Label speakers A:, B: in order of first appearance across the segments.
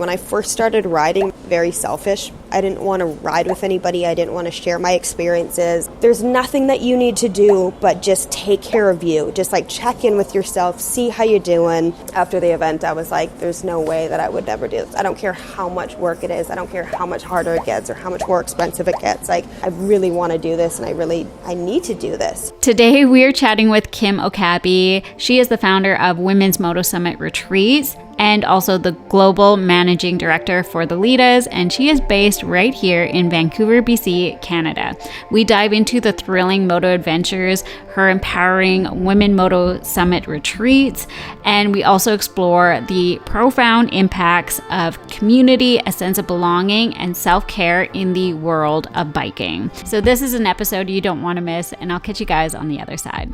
A: when I first started riding, very selfish. I didn't want to ride with anybody. I didn't want to share my experiences. There's nothing that you need to do but just take care of you. Just like check in with yourself, see how you're doing. After the event, I was like, there's no way that I would never do this. I don't care how much work it is. I don't care how much harder it gets or how much more expensive it gets. Like, I really want to do this, and I need to do this.
B: Today, we are chatting with Kim Okabe. She is the founder of Women's Moto Summit Retreats and also the global managing director for the Litas, and she is based right here in Vancouver, BC, Canada. We dive into the thrilling moto adventures, her empowering Women Moto Summit Retreats, and we also explore the profound impacts of community, a sense of belonging, and self-care in the world of biking. So this is an episode you don't want to miss, and I'll catch you guys on the other side.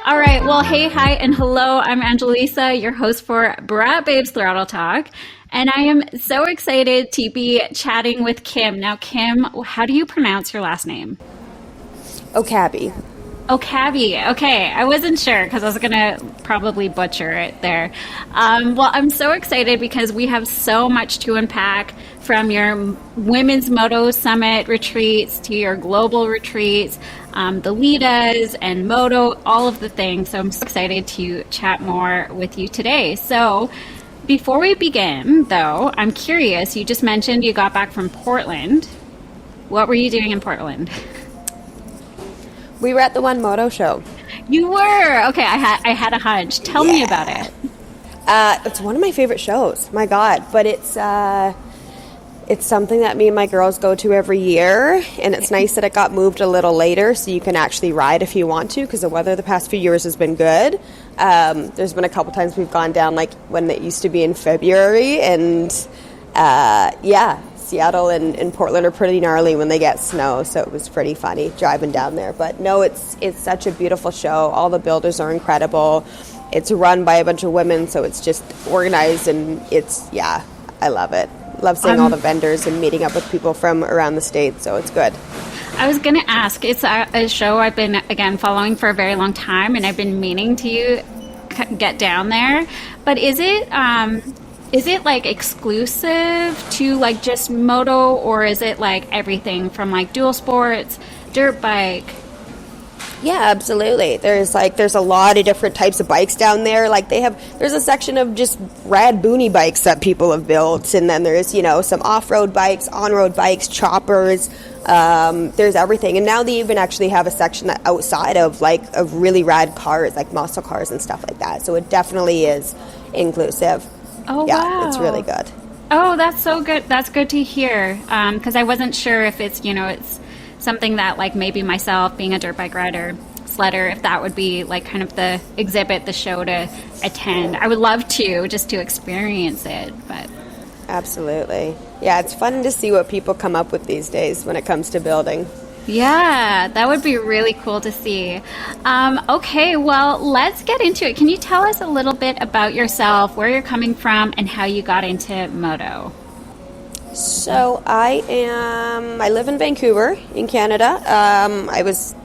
B: All right, well, hey, hi, and hello. I'm Angelisa, your host for Brat Babes Throttle Talk, and I am so excited to be chatting with Kim. Now, Kim, how do you pronounce your last name?
A: Okabe.
B: Okabe. Okay, I wasn't sure because I was going to probably butcher it there. Well, I'm so excited because we have so much to unpack, from your Women's Moto Summit retreats to your global retreats, the Litas and Moto, all of the things. So I'm so excited to chat more with you today. So before we begin, though, I'm curious, you just mentioned you got back from Portland. What were you doing in Portland?
A: We were at the One Moto show.
B: You were? Okay, I had a hunch. Tell me about it.
A: It's one of my favorite shows. My God. But it's something that me and my girls go to every year, and it's nice that it got moved a little later so you can actually ride if you want to, because the weather the past few years has been good. There's been a couple times we've gone down like when it used to be in February, and Seattle and Portland are pretty gnarly when they get snow, so it was pretty funny driving down there. But no, it's such a beautiful show. All the builders are incredible. It's run by a bunch of women, so it's just organized, and I love it. Love seeing all the vendors and meeting up with people from around the state, so it's good.
B: I was going to ask, it's a show I've been, again, following for a very long time, and I've been meaning to get down there. But is it like exclusive to like just moto, or is it like everything from like dual sports, dirt bike?
A: Yeah, absolutely. There's a lot of different types of bikes down there. Like there's a section of just rad boonie bikes that people have built, and then there's, some off-road bikes, on-road bikes, choppers. There's everything. And now they even actually have a section that outside of really rad cars, like muscle cars and stuff like that. So it definitely is inclusive.
B: Oh,
A: yeah,
B: wow.
A: It's really good.
B: Oh, that's so good. That's good to hear. Because I wasn't sure if it's, it's something that like maybe myself being a dirt bike rider, sledder, if that would be like kind of the exhibit, the show to attend. I would love to, just to experience it. But
A: absolutely. Yeah, it's fun to see what people come up with these days when it comes to building.
B: Yeah, that would be really cool to see. Okay, well, let's get into it. Can you tell us a little bit about yourself, where you're coming from, and how you got into moto?
A: So I live in Vancouver in Canada. I was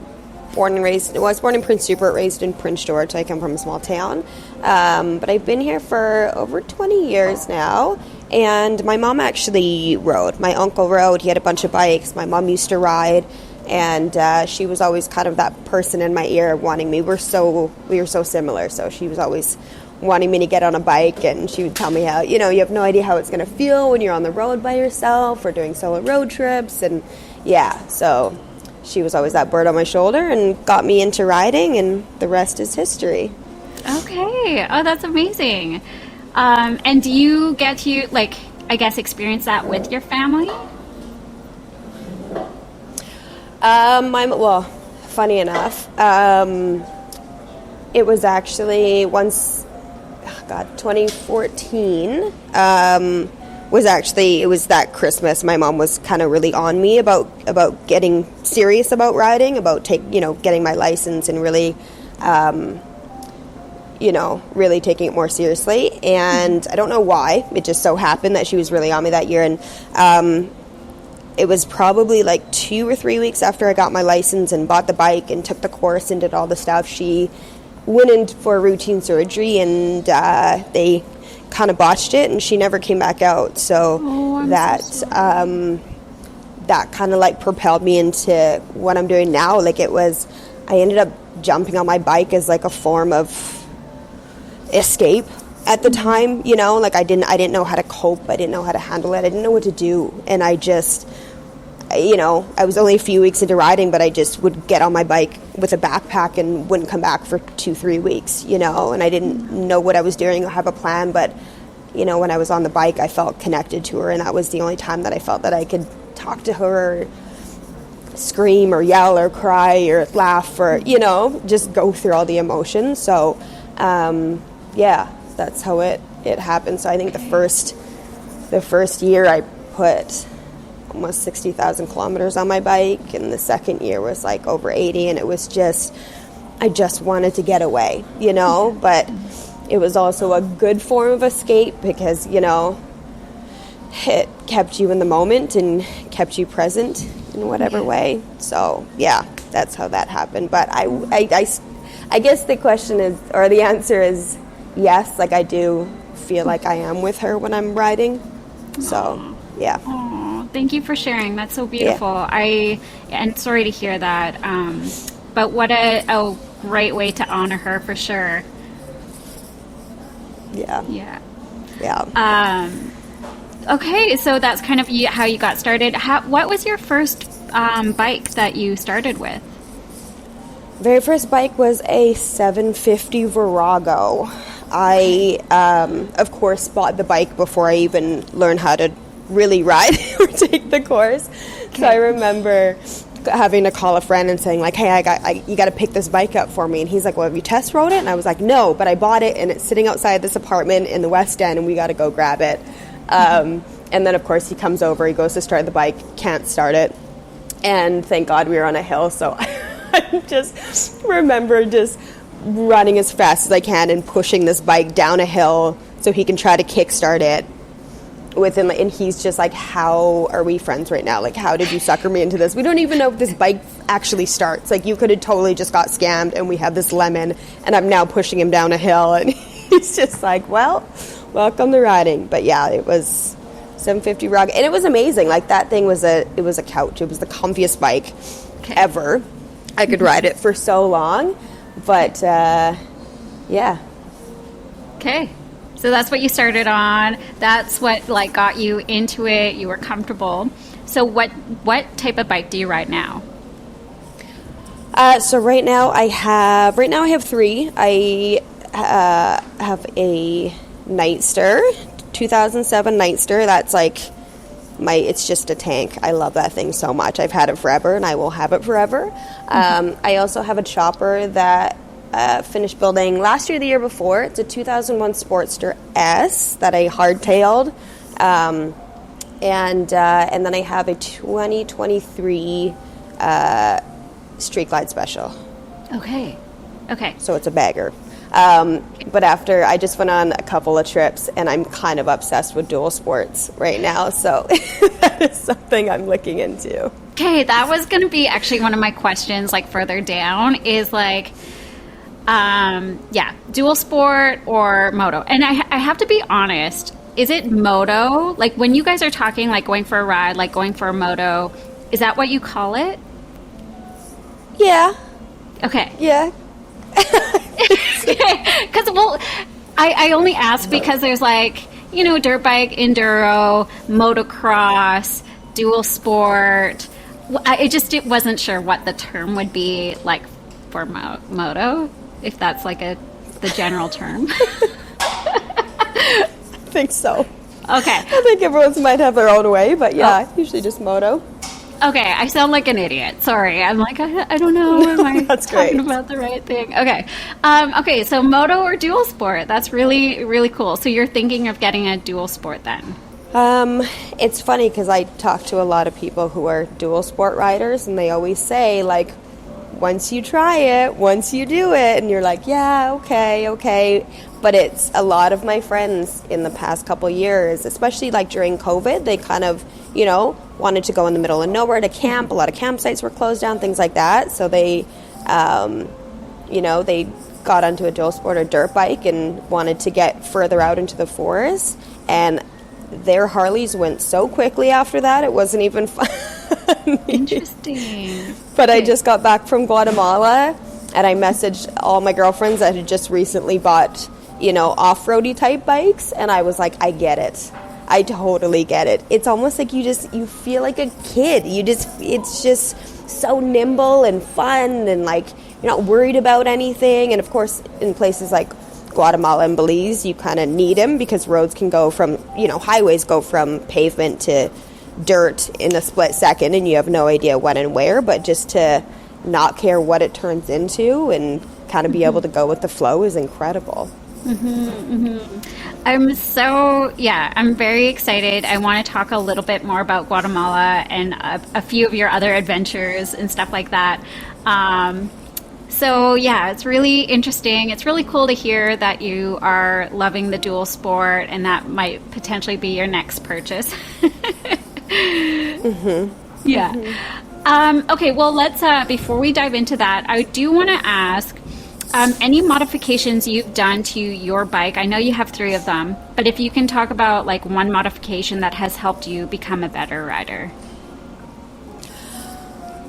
A: born in Prince Rupert, raised in Prince George. I come from a small town. But I've been here for over 20 years now. And my mom actually rode. My uncle rode. He had a bunch of bikes. My mom used to ride. And she was always kind of that person in my ear wanting me. We were so similar. So she was always wanting me to get on a bike, and she would tell me how, you have no idea how it's going to feel when you're on the road by yourself or doing solo road trips. And so she was always that bird on my shoulder and got me into riding, and the rest is history.
B: Okay. Oh, that's amazing. And do you get to, experience that with your family?
A: Funny enough, it was actually once, 2014, it was that Christmas. My mom was kind of really on me about getting serious about riding, about getting my license and really, really taking it more seriously. And I don't know why. It just so happened that she was really on me that year. And it was probably like 2 or 3 weeks after I got my license and bought the bike and took the course and did all the stuff. She went in for routine surgery, and they kind of botched it, and she never came back out. So that kind of like propelled me into what I'm doing now. Like I ended up jumping on my bike as like a form of escape at the time, you know, like I didn't know how to cope. I didn't know how to handle it. I didn't know what to do. And I just, you know, I was only a few weeks into riding, but I just would get on my bike with a backpack and wouldn't come back for 2-3 weeks, you know, and I didn't know what I was doing or have a plan. But, you know, when I was on the bike, I felt connected to her, and that was the only time that I felt that I could talk to her, or scream or yell or cry or laugh, or, you know, just go through all the emotions. So, yeah, that's how it happened. So I think the first year I put almost 60,000 kilometers on my bike, and the second year was like over 80, and it was just, I just wanted to get away, you know, but it was also a good form of escape because, you know, it kept you in the moment and kept you present in whatever way. So yeah, that's how that happened. But I guess the question is, or the answer is yes, like I do feel like I am with her when I'm riding. So yeah.
B: Aww, thank you for sharing. That's so beautiful. Yeah. And sorry to hear that. But what a great way to honor her for sure.
A: Yeah.
B: Yeah.
A: Yeah.
B: Okay, so that's kind of how you got started. What was your first bike that you started with?
A: Very first bike was a 750 Virago. I, of course, bought the bike before I even learned how to really ride or take the course. Okay. So I remember having to call a friend and saying, like, hey, you got to pick this bike up for me. And he's like, well, have you test rode it? And I was like, no, but I bought it, and it's sitting outside this apartment in the West End, and we got to go grab it. And then, of course, he comes over, he goes to start the bike, can't start it. And thank God we were on a hill, so I just remember just running as fast as I can and pushing this bike down a hill so he can try to kickstart it. And he's just like, how are we friends right now? Like, how did you sucker me into this? We don't even know if this bike actually starts. Like, you could have totally just got scammed, and we have this lemon, and I'm now pushing him down a hill, and he's just like, well, welcome to riding. But yeah, it was 750 Rock, and it was amazing. Like, that thing was a couch. It was the comfiest bike ever. I could ride it for so long, but yeah.
B: Okay. So that's what you started on. That's what like got you into it. You were comfortable. So what type of bike do you ride now?
A: So right now I have 3. I have a Nightster, 2007 Nightster. That's like it's just a tank. I love that thing so much. I've had it forever, and I will have it forever. I also have a chopper that finished building last year, the year before. It's a 2001 Sportster S that I hardtailed, and then I have a 2023 Street Glide Special.
B: Okay.
A: So it's a bagger. But after I just went on a couple of trips, and I'm kind of obsessed with dual sports right now. So that is something I'm looking into.
B: Okay, that was going to be actually one of my questions. Like further down is like. Dual sport or moto. And I have to be honest, is it moto? Like when you guys are talking like going for a ride, like going for a moto, is that what you call it?
A: Yeah.
B: Okay.
A: Yeah.
B: Because, well, I only ask because there's like, you know, dirt bike, enduro, motocross, dual sport. It wasn't sure what the term would be like for moto. If that's like the general term.
A: I think so.
B: Okay.
A: I think everyone's might have their own way, but yeah, usually just moto.
B: Okay, I sound like an idiot. Sorry. I'm like, I don't know. Am I
A: That's
B: talking
A: great.
B: about the right thing? Okay. Okay, so moto or dual sport. That's really, really cool. So you're thinking of getting a dual sport then?
A: It's funny because I talk to a lot of people who are dual sport riders, and they always say, like, once you try it, once you do it, and you're like, yeah, okay. But it's a lot of my friends in the past couple years, especially like during COVID, they kind of, you know, wanted to go in the middle of nowhere to camp. A lot of campsites were closed down, things like that. So they, they got onto a dual sport or dirt bike and wanted to get further out into the forest. And their Harleys went so quickly after that, it wasn't even fun.
B: Interesting.
A: But I just got back from Guatemala, and I messaged all my girlfriends that had just recently bought, off-roady type bikes, and I was like, I get it. I totally get it. It's almost like you feel like a kid. It's just so nimble and fun, and like you're not worried about anything. And of course, in places like Guatemala and Belize, you kind of need them because roads can go from, highways go from pavement to dirt in a split second, and you have no idea when and where. But just to not care what it turns into and kind of be able to go with the flow is incredible.
B: I'm very excited. I want to talk a little bit more about Guatemala and a few of your other adventures and stuff like that. It's really interesting. It's really cool to hear that you are loving the dual sport, and that might potentially be your next purchase. Yeah. Okay, well, let's, before we dive into that, I do want to ask, any modifications you've done to your bike. I know you have 3 of them, but if you can talk about like one modification that has helped you become a better rider.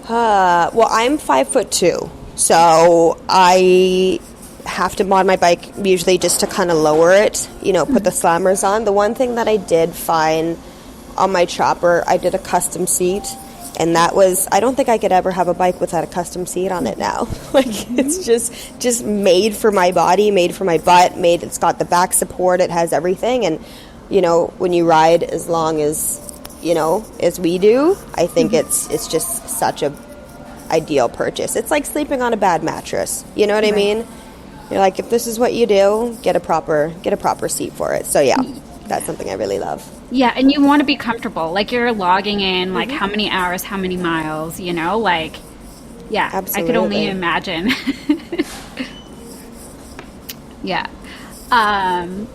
A: Well, I'm 5'2", so I have to mod my bike usually just to kind of lower it, put the slammers on. The one thing that I did find on my chopper, I did a custom seat. And that was, I don't think I could ever have a bike without a custom seat on it now. It's just made for my body, made for my butt, it's got the back support, it has everything. And, when you ride as long as, as we do, I think it's just such a ideal purchase. It's like sleeping on a bad mattress. You know what I mean? You're like, if this is what you do, get a proper seat for it. So yeah, that's something I really love.
B: Yeah, and you want to be comfortable. Like you're logging in, like how many hours, how many miles, yeah, absolutely. I could only imagine. Yeah.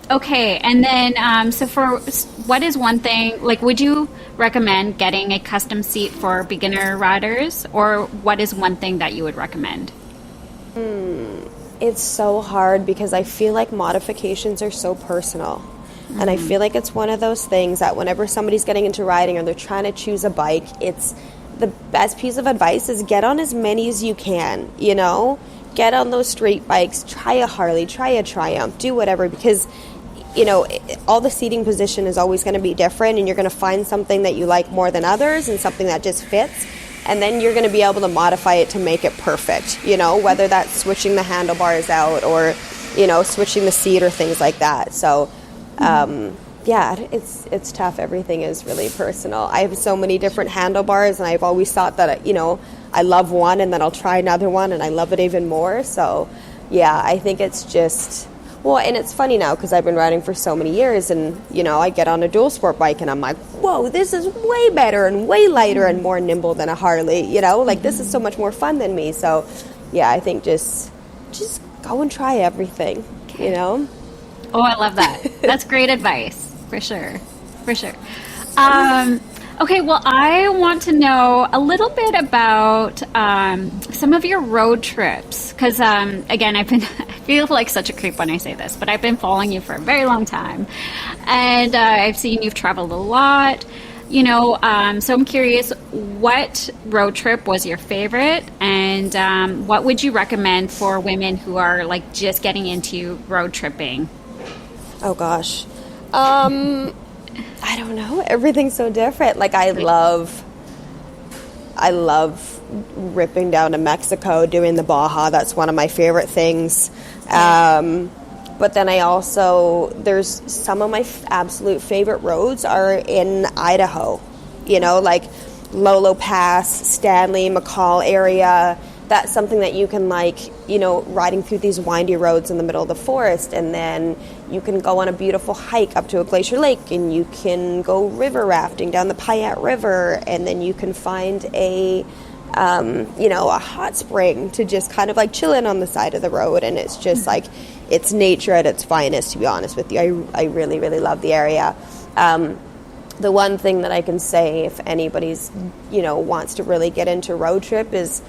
B: Okay, and then, so for what is one thing, like would you recommend getting a custom seat for beginner riders, or what is one thing that you would recommend?
A: It's so hard because I feel like modifications are so personal. And I feel like it's one of those things that whenever somebody's getting into riding or they're trying to choose a bike, it's the best piece of advice is get on as many as you can, Get on those street bikes, try a Harley, try a Triumph, do whatever, because, all the seating position is always going to be different, and you're going to find something that you like more than others and something that just fits. And then you're going to be able to modify it to make it perfect, whether that's switching the handlebars out or, switching the seat or things like that. So, it's tough. Everything is really personal. I have so many different handlebars, and I've always thought that, I love one and then I'll try another one and I love it even more. So, yeah, I think it's just, well, and it's funny now because I've been riding for so many years, and, I get on a dual sport bike and I'm like, whoa, this is way better and way lighter and more nimble than a Harley, this is so much more fun than me. So, yeah, I think just go and try everything, Oh,
B: I love that. That's great advice, for sure. Okay, well, I want to know a little bit about some of your road trips, because, again, I feel like such a creep when I say this, but I've been following you for a very long time, and I've seen you've traveled a lot, so I'm curious, what road trip was your favorite, and what would you recommend for women who are, like, just getting into road tripping?
A: Oh, gosh. I don't know. Everything's so different. Like, I love ripping down to Mexico, doing the Baja. That's one of my favorite things. But then there's some of my absolute favorite roads are in Idaho. Like Lolo Pass, Stanley, McCall area. That's something that you can riding through these windy roads in the middle of the forest, and then you can go on a beautiful hike up to a glacier lake, and you can go river rafting down the Payette River, and then you can find a hot spring to just kind of chill in on the side of the road, and it's just it's nature at its finest, to be honest with you. I really, really love the area. the one thing that I can say if anybody's, wants to really get into road trip is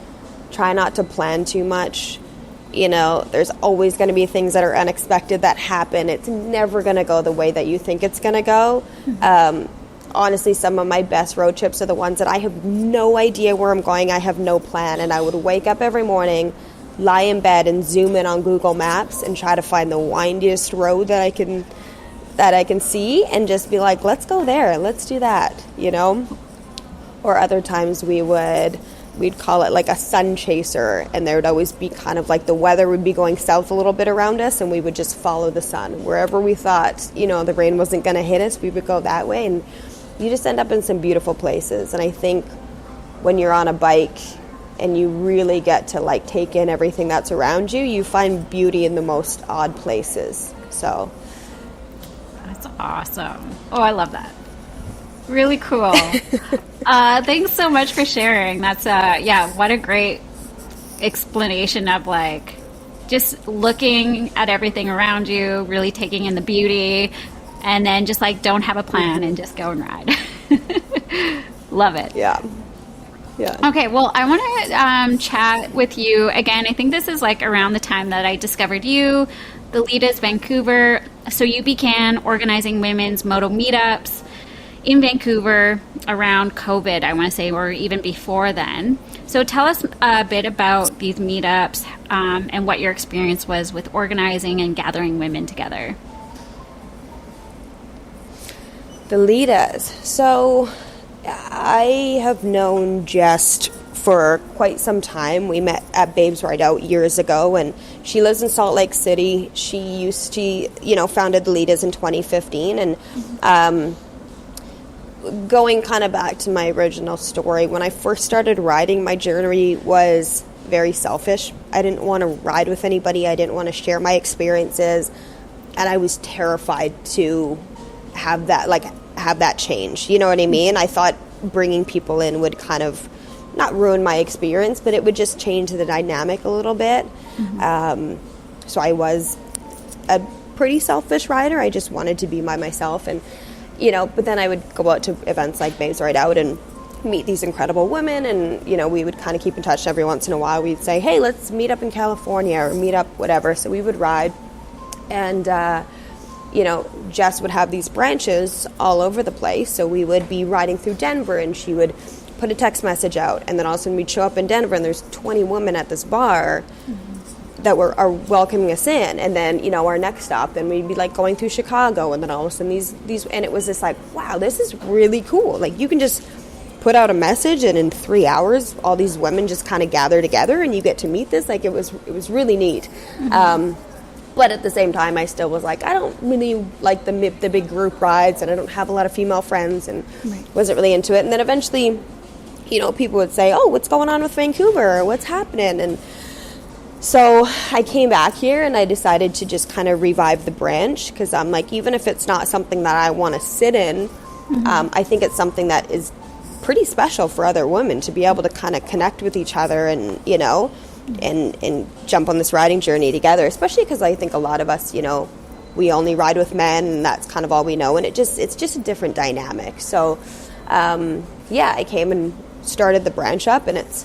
A: try not to plan too much. There's always going to be things that are unexpected that happen. It's never going to go the way that you think it's going to go. Honestly, some of my best road trips are the ones that I have no idea where I'm going. I have no plan. And I would wake up every morning, lie in bed and zoom in on Google Maps and try to find the windiest road that I can see and just be like, let's go there. Let's do that, Or other times we'd call it like a sun chaser, and there would always be kind of like the weather would be going south a little bit around us, and we would just follow the sun. Wherever we thought, the rain wasn't going to hit us, we would go that way, and you just end up in some beautiful places. And I think when you're on a bike and you really get to like take in everything that's around you, you find beauty in the most odd places. So
B: that's awesome. Oh, I love that. Really cool. Thanks so much for sharing. That's what a great explanation of like just looking at everything around you, really taking in the beauty, and then just like don't have a plan and just go and ride. Love it.
A: Yeah.
B: Okay, well, I want to chat with you again. I think this is like around the time that I discovered you, the Litas Vancouver. So you began organizing women's moto meetups in Vancouver around COVID, I want to say, or even before then. So tell us a bit about these meetups and what your experience was with organizing and gathering women together.
A: The Litas. So I have known Jess for quite some time. We met at Babes Ride Out years ago, and she lives in Salt Lake City. She used to, founded the Litas in 2015, and going kind of back to my original story, when I first started riding, my journey was very selfish. I didn't want to ride with anybody. I didn't want to share my experiences, and I was terrified to have that change. You know what I mean? I thought bringing people in would kind of not ruin my experience, but it would just change the dynamic a little bit. So I was a pretty selfish rider. I just wanted to be by myself, and but then I would go out to events like Babes Ride Out and meet these incredible women, and we would kind of keep in touch every once in a while. We'd say, hey, let's meet up in California or meet up whatever. So we would ride, and Jess would have these branches all over the place. So we would be riding through Denver, and she would put a text message out, and then all of a sudden we'd show up in Denver and there's 20 women at this bar that are welcoming us in, and then our next stop, and we'd be like going through Chicago, and then all of a sudden these and it was just like, wow, this is really cool. Like, you can just put out a message, and in 3 hours all these women just kind of gather together, and you get to meet this. Like, it was really neat. But at the same time, I still was like, I don't really like the big group rides, and I don't have a lot of female friends, and wasn't really into it. And then eventually, people would say, oh, what's going on with Vancouver? What's happening? And so I came back here, and I decided to just kind of revive the branch, because I'm like, even if it's not something that I want to sit in, I think it's something that is pretty special for other women to be able to kind of connect with each other and, and jump on this riding journey together, especially because I think a lot of us, we only ride with men, and that's kind of all we know, and it's just a different dynamic. So, I came and started the branch up, and it's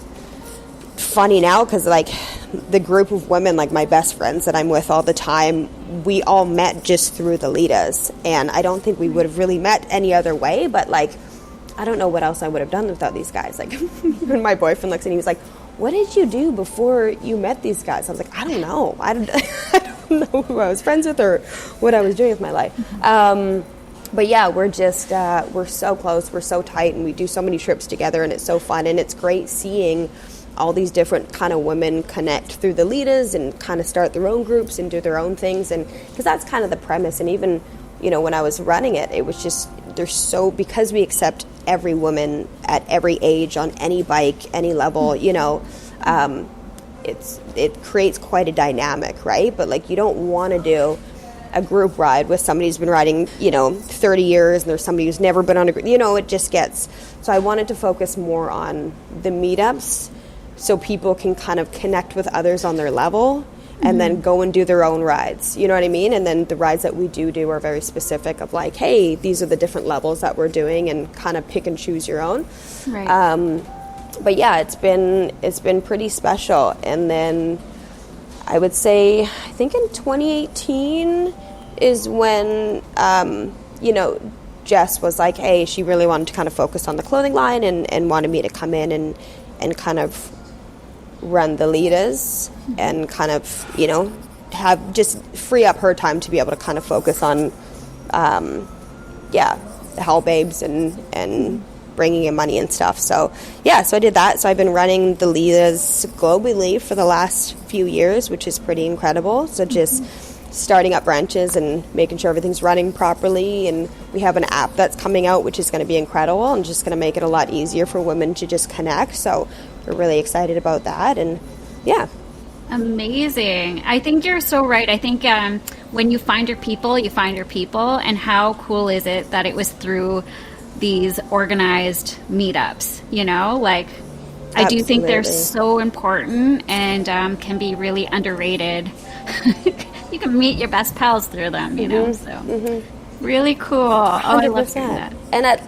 A: funny now because, like, the group of women, like my best friends that I'm with all the time, we all met just through the Litas, and I don't think we would have really met any other way, but, like, I don't know what else I would have done without these guys. Like, when my boyfriend looks at me, he was like, what did you do before you met these guys? I was like, I don't know. I don't know who I was friends with or what I was doing with my life. But yeah, we're just, we're so close, we're so tight, and we do so many trips together, and it's so fun, and it's great seeing all these different kind of women connect through the Litas and kind of start their own groups and do their own things, and because that's kind of the premise. And even, when I was running it, it was just, because we accept every woman at every age on any bike, any level, it creates quite a dynamic, right? But, like, you don't want to do a group ride with somebody who's been riding, 30 years, and there's somebody who's never been on a group, it just gets, so I wanted to focus more on the meetups so people can kind of connect with others on their level and then go and do their own rides. You know what I mean? And then the rides that we do are very specific of like, hey, these are the different levels that we're doing, and kind of pick and choose your own.
B: Right.
A: But yeah, it's been pretty special. And then I would say, I think in 2018 is when, Jess was like, hey, she really wanted to kind of focus on the clothing line and wanted me to come in and kind of run the Litas and kind of, have just free up her time to be able to kind of focus on, the Hell Babes and bringing in money and stuff. So I did that. So I've been running the Litas globally for the last few years, which is pretty incredible. So just starting up branches and making sure everything's running properly. And we have an app that's coming out, which is going to be incredible and just going to make it a lot easier for women to just connect. So we're really excited about that. And yeah.
B: Amazing. I think you're so right. I think when you find your people, you find your people. And how cool is it that it was through these organized meetups, I do think they're so important and can be really underrated. You can meet your best pals through them, so really cool. 100%. Oh, I love hearing that.
A: And at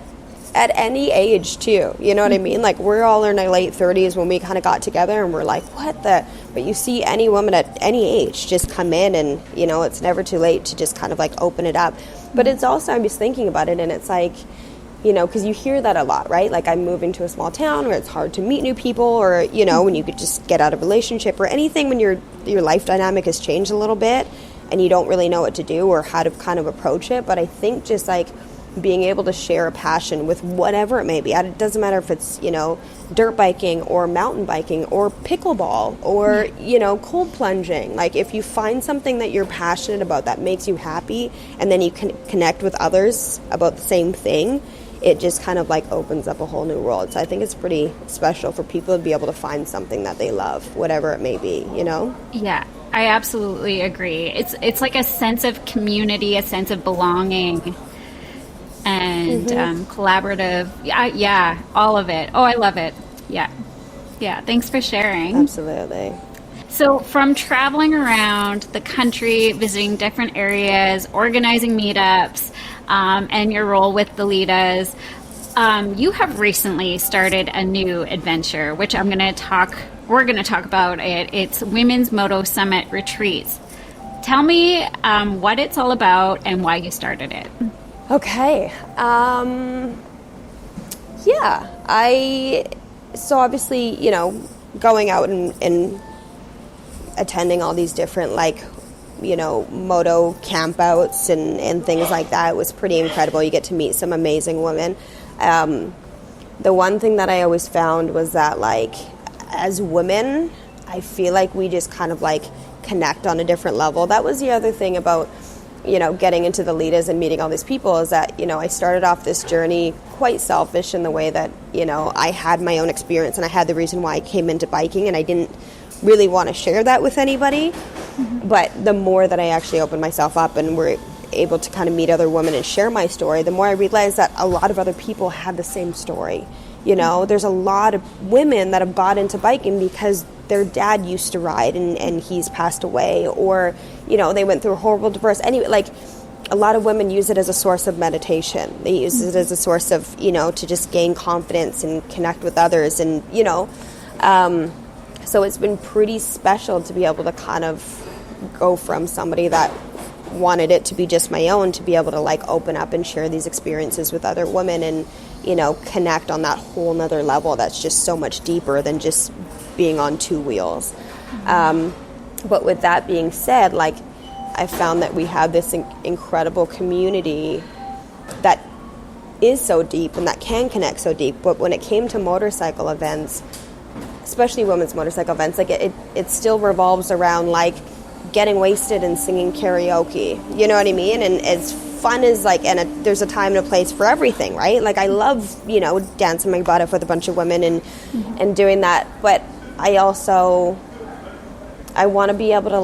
A: any age too, you know what I mean? Like, we're all in our late 30s when we kind of got together, and we're like, but you see any woman at any age just come in, and it's never too late to just kind of like open it up. But it's also, I'm just thinking about it, and it's like, because you hear that a lot, right? Like, I'm moving to a small town where it's hard to meet new people, or, when you could just get out of a relationship or anything, when your life dynamic has changed a little bit and you don't really know what to do or how to kind of approach it. But I think just like being able to share a passion with whatever it may be. It doesn't matter if it's, dirt biking or mountain biking or pickleball or, cold plunging. Like, if you find something that you're passionate about that makes you happy, and then you can connect with others about the same thing, it just kind of like opens up a whole new world. So I think it's pretty special for people to be able to find something that they love, whatever it may be,
B: Yeah, I absolutely agree. It's like a sense of community, a sense of belonging, and collaborative. Yeah, all of it. Oh, I love it. Yeah. Thanks for sharing.
A: Absolutely.
B: So from traveling around the country, visiting different areas, organizing meetups, and your role with the Litas, you have recently started a new adventure, which we're going to talk about it. It's Women's Moto Summit Retreats. Tell me what it's all about and why you started it.
A: Okay. So obviously, going out and attending all these different, moto campouts and things like that was pretty incredible. You get to meet some amazing women. The one thing that I always found was that, as women, I feel like we just kind of, connect on a different level. That was the other thing about, getting into the Litas and meeting all these people, is that, I started off this journey quite selfish in the way that, I had my own experience and I had the reason why I came into biking, and I didn't really want to share that with anybody. But the more that I actually opened myself up and were able to kind of meet other women and share my story, the more I realized that a lot of other people had the same story. There's a lot of women that have got into biking because their dad used to ride and he's passed away, or, they went through a horrible divorce. Anyway, a lot of women use it as a source of meditation. They use it as a source of, to just gain confidence and connect with others. And, so it's been pretty special to be able to kind of go from somebody that wanted it to be just my own to be able to open up and share these experiences with other women and, connect on that whole nother level that's just so much deeper than just being on two wheels. But with that being said, I found that we have this incredible community that is so deep and that can connect so deep. But when it came to motorcycle events, especially women's motorcycle events, it still revolves around getting wasted and singing karaoke. You know what I mean? And as fun as there's a time and a place for everything, right? I love, dancing my butt off with a bunch of women and doing that. But I also, I want to be able to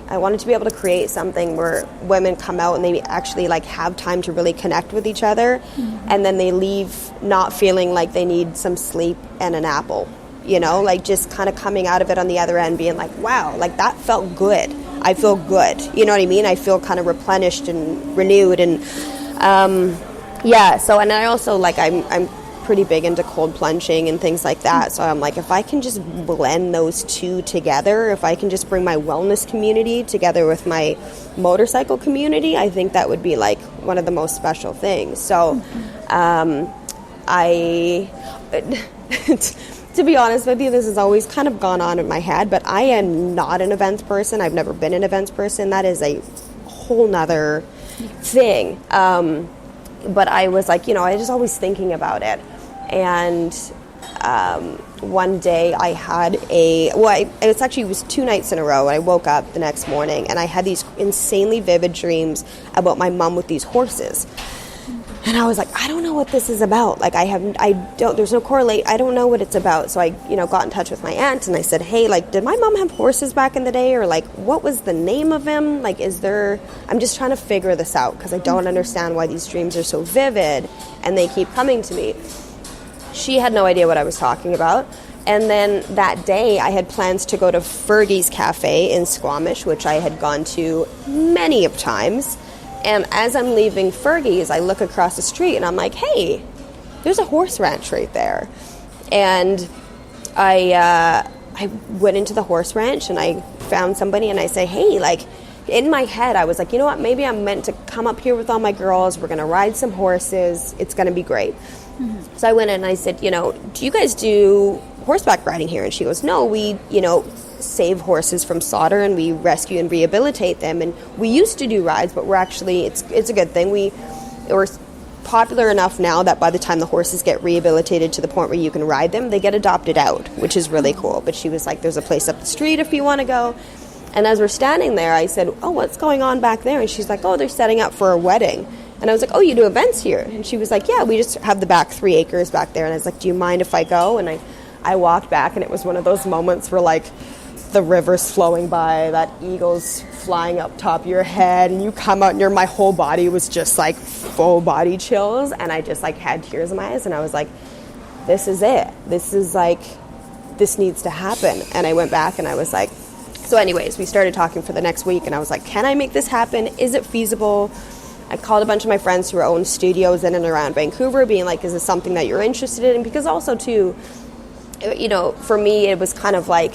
A: I wanted to be able to create something where women come out and they actually have time to really connect with each other, and then they leave not feeling like they need some sleep and an apple. you know, like just kind of coming out of it on the other end being like, wow, like that felt good. I feel good. You know what I mean? I feel kind of replenished and renewed. And so, and I also like, I'm pretty big into cold plunging and things like that. So I'm like, if I can just blend those two together, if I can just bring my wellness community together with my motorcycle community, I think that would be like one of the most special things. So to be honest with you, this has always kind of gone on in my head, but I am not an events person. I've never been an events person. That is a whole nother thing. But I was like, you know, I was always thinking about it. And one day I had it was 2 nights in a row. I woke up the next morning and I had these insanely vivid dreams about my mom with these horses. And I was like, I don't know what this is about. Like, there's no correlate. I don't know what it's about. So I, got in touch with my aunt and I said, hey, like, did my mom have horses back in the day? Or like, what was the name of him? Like, I'm just trying to figure this out because I don't understand why these dreams are so vivid and they keep coming to me. She had no idea what I was talking about. And then that day I had plans to go to Fergie's Cafe in Squamish, which I had gone to many of times. And as I'm leaving Fergie's, I look across the street and I'm like, hey, there's a horse ranch right there. And I went into the horse ranch and I found somebody and I say, hey, like, in my head, I was like, you know what, maybe I'm meant to come up here with all my girls. We're going to ride some horses. It's going to be great. Mm-hmm. So I went in and I said, do you guys do horseback riding here? And she goes, no, we, save horses from slaughter and we rescue and rehabilitate them. And we used to do rides, but we're actually, it's a good thing. We're popular enough now that by the time the horses get rehabilitated to the point where you can ride them, they get adopted out, which is really cool. But she was like, there's a place up the street if you want to go. And as we're standing there, I said, oh, what's going on back there? And she's like, oh, they're setting up for a wedding. And I was like, oh, you do events here? And she was like, yeah, we just have the back 3 acres back there. And I was like, do you mind if I go? And I walked back, and it was one of those moments where, like, the river's flowing by, that eagle's flying up top of your head, and you come out and my whole body was just like full body chills, and I just like had tears in my eyes, and I was like, this is it. This is like, this needs to happen. And I went back and I was like, so anyways, we started talking for the next week, and I was like, can I make this happen? Is it feasible? I called a bunch of my friends who own studios in and around Vancouver, being like, is this something that you're interested in? Because also too, for me, it was kind of like,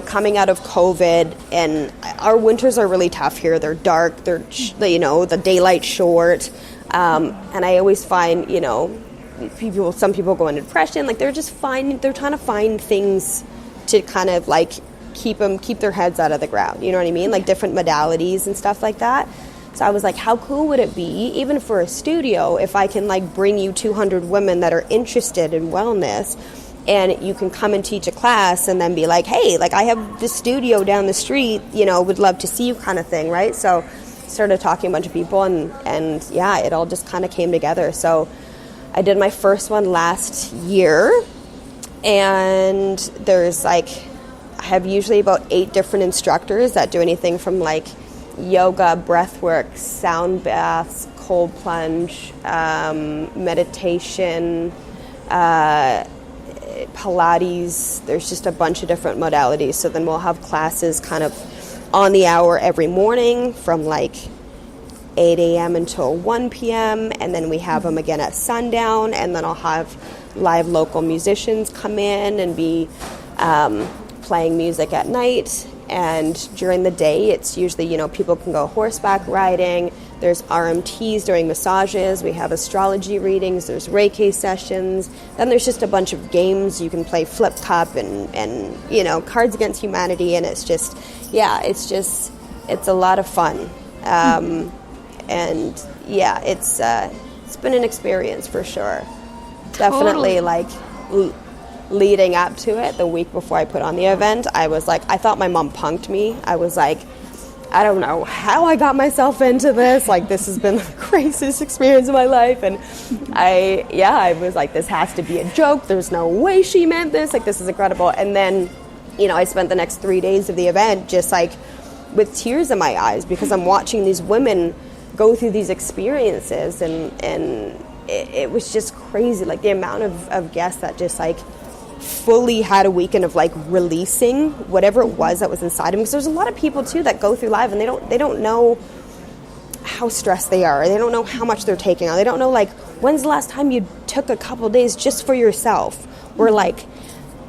A: coming out of COVID, and our winters are really tough here. They're dark, the daylight's short. And I always find, some people go into depression, like they're trying to find things to kind of like keep their heads out of the ground. You know what I mean? Like different modalities and stuff like that. So I was like, how cool would it be, even for a studio, if I can like bring you 200 women that are interested in wellness, and you can come and teach a class and then be like, hey, like I have this studio down the street, would love to see you, kind of thing, right? So started talking to a bunch of people, and yeah, it all just kind of came together. So I did my first one last year, and there's like, I have usually about 8 different instructors that do anything from like yoga, breathwork, sound baths, cold plunge, meditation, Pilates. There's just a bunch of different modalities. So then we'll have classes kind of on the hour every morning from like 8 a.m. until 1 p.m. And then we have them again at sundown. And then I'll have live local musicians come in and be playing music at night. And during the day, it's usually, people can go horseback riding. There's RMTs during massages. We have astrology readings. There's Reiki sessions. Then there's just a bunch of games. You can play Flip Cup and Cards Against Humanity. And it's just, it's a lot of fun. And yeah, it's been an experience for sure. Definitely like leading up to it, the week before I put on the event, I was like, I thought my mom punked me. I was like, I don't know how I got myself into this. Like, this has been the craziest experience of my life. And I was like, this has to be a joke. There's no way she meant this. Like, this is incredible. And then, I spent the next 3 days of the event just like with tears in my eyes, because I'm watching these women go through these experiences, and it was just crazy. Like the amount of guests that just like fully had a weekend of like releasing whatever it was that was inside of them. Because there's a lot of people too that go through live and they don't know how stressed they are. They don't know how much they're taking on. They don't know, like, when's the last time you took a couple days just for yourself, where like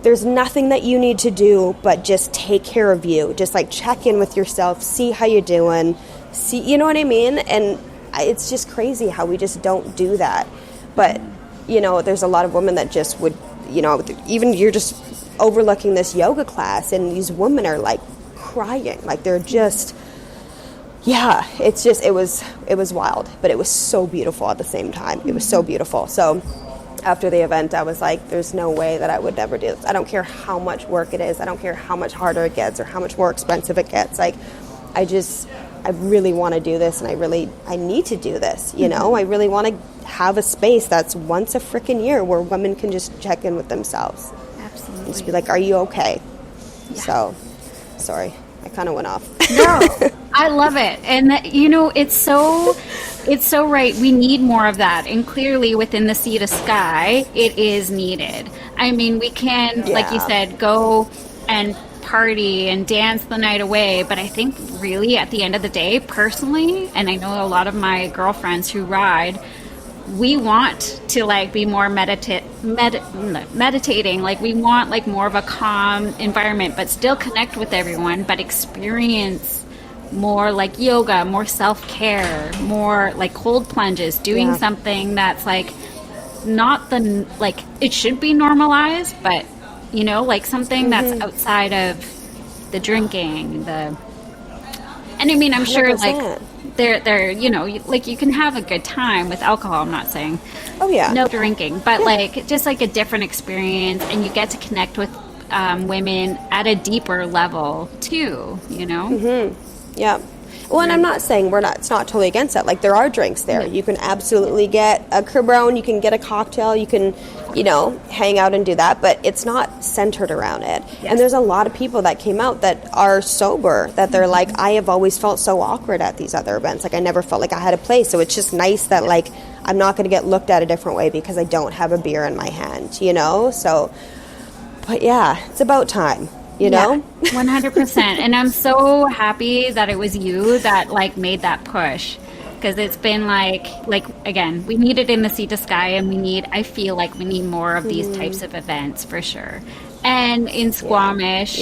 A: there's nothing that you need to do but just take care of you, just like check in with yourself, see how you're doing, see, you know what I mean? And it's just crazy how we just don't do that. But you know, there's a lot of women that just would, you know, even you're just overlooking this yoga class and these women are like crying, like they're just, yeah, it's just, it was wild, but it was so beautiful at the same time. It was so beautiful. So after the event, I was like, there's no way that I would ever do this. I don't care how much work it is. I don't care how much harder it gets or how much more expensive it gets. Like, I really want to do this, and I need to do this, you know? I really want to have a space that's once a freaking year where women can just check in with themselves.
B: Absolutely.
A: Just be like, are you okay?
B: Yeah.
A: So, sorry, I kind of went off.
B: No, I love it. And that, you know, it's so right. We need more of that. And clearly within the Sea to Sky, it is needed. I mean, we can, like you said, go and party and dance the night away. But I think really at the end of the day, personally, and I know a lot of my girlfriends who ride, we want to like be more meditating. Like we want like more of a calm environment, but still connect with everyone, but experience more like yoga, more self-care, more like cold plunges, doing something that's like not the, like it should be normalized, but you know, like something that's outside of the drinking, and I mean, I'm sure
A: 100%.
B: like they're you know, like you can have a good time with alcohol. I'm not saying no drinking, but like just like a different experience, and you get to connect with women at a deeper level too, you know.
A: Yeah. Well, and I'm not saying it's not totally against that. Like, there are drinks there. You can absolutely get a Cabron, you can get a cocktail, you can, you know, hang out and do that, but it's not centered around it. And there's a lot of people that came out that are sober, that they're like, I have always felt so awkward at these other events. Like, I never felt like I had a place. So it's just nice that, like, I'm not going to get looked at a different way because I don't have a beer in my hand, you know? So, but yeah, it's about time. You know?
B: 100%. And I'm so happy that it was you that like made that push, because it's been like again, we need it in the Sea to Sky, and I feel like we need more of these types of events for sure. And in Squamish,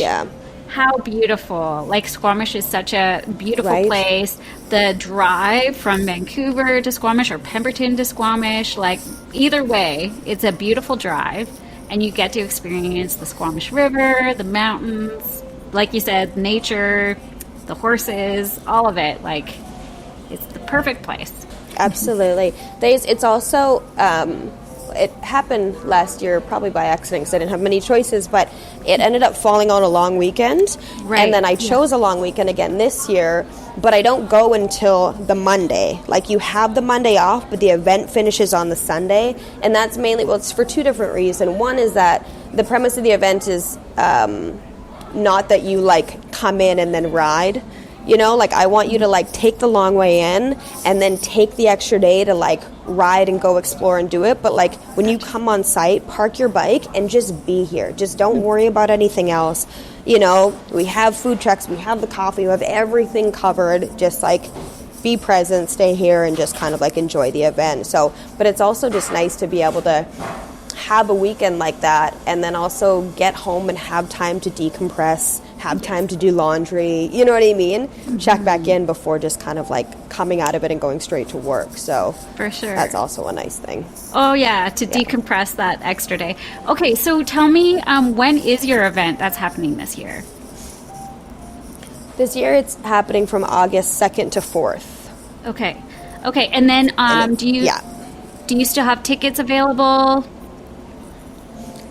B: how beautiful. Like, Squamish is such a beautiful place. The drive from Vancouver to Squamish or Pemberton to Squamish, like either way, it's a beautiful drive. And you get to experience the Squamish River, the mountains, like you said, nature, the horses, all of it. Like, it's the perfect place.
A: Absolutely. It's also, it happened last year probably by accident because I didn't have many choices, but it ended up falling on a long weekend. And then I chose a long weekend again this year, but I don't go until the Monday. Like, you have the Monday off, but the event finishes on the Sunday. And that's mainly, well, it's for two different reasons. One is that the premise of the event is not that you, like, come in and then ride. You know, like, I want you to, like, take the long way in and then take the extra day to, like, ride and go explore and do it. But, like, when you come on site, park your bike and just be here. Just don't worry about anything else. You know, we have food trucks, we have the coffee, we have everything covered. Just, like, be present, stay here, and just kind of, like, enjoy the event. So, but it's also just nice to be able to have a weekend like that and then also get home and have time to decompress, have time to do laundry, you know what I mean? Check back in before just kind of like coming out of it and going straight to work. So
B: for sure,
A: that's also a nice thing.
B: Oh yeah, to decompress that extra day. Okay, so tell me, when is your event that's happening this year?
A: This year it's happening from August 2nd to 4th.
B: Okay, and then do you still have tickets available?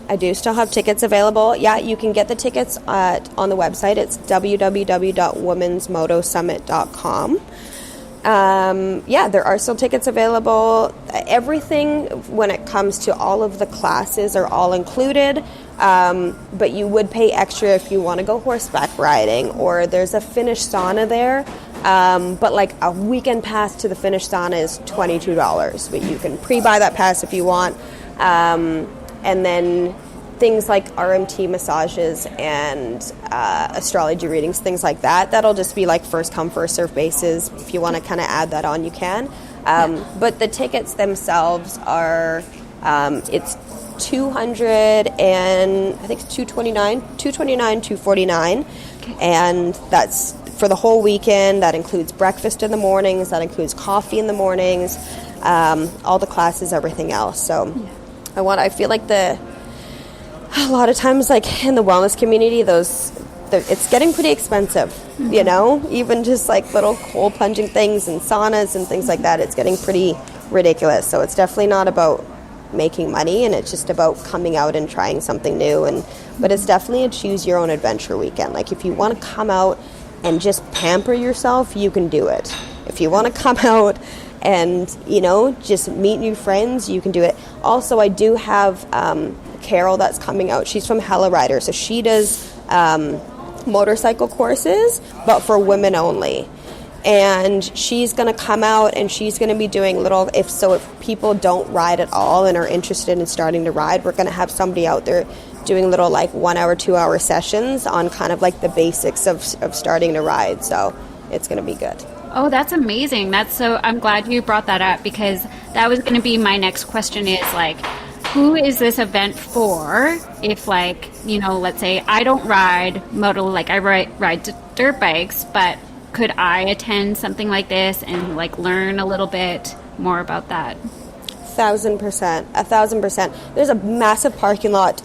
A: I do still have tickets available. Yeah, you can get the tickets on the website. It's www.womensmotosummit.com. There are still tickets available. Everything when it comes to all of the classes are all included, but you would pay extra if you want to go horseback riding, or there's a Finnish sauna there. But like a weekend pass to the Finnish sauna is $22, but you can pre-buy that pass if you want. And then things like RMT massages and astrology readings, things like that. That'll just be like first come, first serve basis. If you want to kind of add that on, you can. But the tickets themselves are, it's $200 and I think it's $249, and that's for the whole weekend. That includes breakfast in the mornings, that includes coffee in the mornings, all the classes, everything else. So I feel like a lot of times, like in the wellness community, it's getting pretty expensive, you know, even just like little cold plunging things and saunas and things like that. It's getting pretty ridiculous. So it's definitely not about making money, and it's just about coming out and trying something new. But it's definitely a choose your own adventure weekend. Like if you want to come out and just pamper yourself, you can do it. If you want to come out and, you know, just meet new friends, you can do it. Also, I do have Carol that's coming out. She's from Hella Rider, so she does motorcycle courses, but for women only. And she's going to come out and she's going to be doing if people don't ride at all and are interested in starting to ride, we're going to have somebody out there doing little like 1 hour, 2 hour sessions on kind of like the basics of starting to ride. So it's going to be good.
B: Oh, that's amazing. I'm glad you brought that up, because that was going to be my next question is like, who is this event for? If like, you know, let's say I don't ride moto, like I ride dirt bikes, but could I attend something like this and like learn a little bit more about that?
A: 1,000%. There's a massive parking lot